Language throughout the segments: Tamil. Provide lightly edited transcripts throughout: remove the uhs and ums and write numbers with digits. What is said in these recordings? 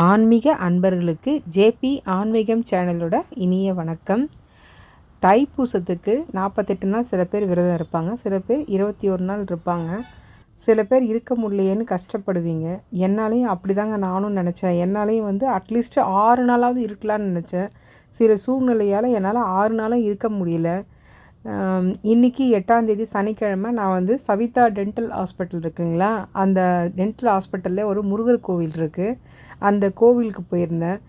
ஆன்மீக அன்பர்களுக்கு ஜேபி ஆன்மீகம் சேனலோட இனிய வணக்கம். தைப்பூசத்துக்கு 48 நாள் சில பேர் விரதம் இருப்பாங்க, சில பேர் 21 நாள் இருப்பாங்க, சில பேர் இருக்க முடியலையேன்னு கஷ்டப்படுவீங்க. என்னாலையும் அப்படி தாங்க நானும் நினச்சேன். என்னாலையும் அட்லீஸ்ட் 6 நாளாவது இருக்கலான்னு நினச்சேன். சில சூழ்நிலையால் என்னால் 6 நாளும் இருக்க முடியல. இன்றைக்கி 8ஆம் தேதி சனிக்கிழமை நான் சவிதா டென்டல் ஹாஸ்பிட்டல் இருக்குங்களா, அந்த டென்டல் ஹாஸ்பிட்டலில் ஒரு முருகர் கோவில் இருக்குது. அந்த கோவிலுக்கு போயிருந்தேன்.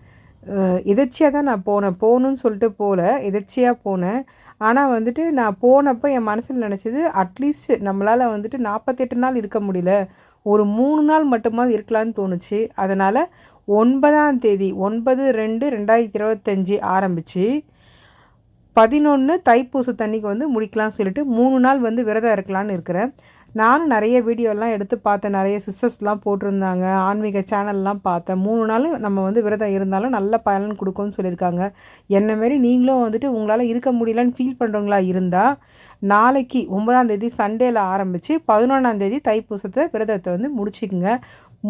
எதர்ச்சியாக தான் நான் போகணுன்னு சொல்லிட்டு எதர்ச்சியாக போனேன். ஆனால் நான் போனப்போ என் மனசில் நினச்சது, அட்லீஸ்ட் நம்மளால் 48 நாள் இருக்க முடியல, ஒரு 3 நாள் மட்டுமாவது இருக்கலான்னு தோணுச்சு. அதனால் 9ஆம் தேதி 9/2/2025 ஆரம்பித்து 11 தைப்பூசத்தன்னைக்கு முடிக்கலாம்னு சொல்லிட்டு 3 நாள் விரதம் இருக்கலான்னு இருக்கிறேன். நானும் நிறைய வீடியோலாம் எடுத்து பார்த்தேன், நிறைய சிஸ்டர்ஸ்லாம் போட்டிருந்தாங்க, ஆன்மீக சேனல்லாம் பார்த்தேன். 3 நாள் நம்ம விரதம் இருந்தாலும் நல்ல பலன் கொடுக்கும்னு சொல்லியிருக்காங்க. என்னமாரி நீங்களும் உங்களால் இருக்க முடியலன்னு ஃபீல் பண்ணுறவங்களா இருந்தால், நாளைக்கு 9ஆம் தேதி சண்டேயில் ஆரம்பித்து 11ஆம் தேதி தைப்பூசத்தை விரதத்தை முடிச்சுக்குங்க.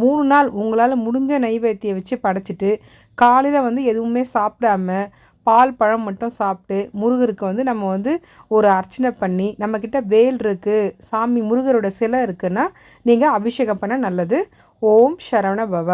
3 நாள் உங்களால் முடிஞ்ச நைவேத்தியம் வச்சு படைச்சிட்டு, காலையில் எதுவுமே சாப்பிடாம பால் பழம் மட்டும் சாப்பிட்டு முருகருக்கு நம்ம ஒரு அர்ச்சனை பண்ணி, நம்மக்கிட்ட வேல் இருக்குது, சாமி முருகரோட சிலை இருக்குன்னா நீங்கள் அபிஷேகம் பண்ண நல்லது. ஓம் சரவண பவ.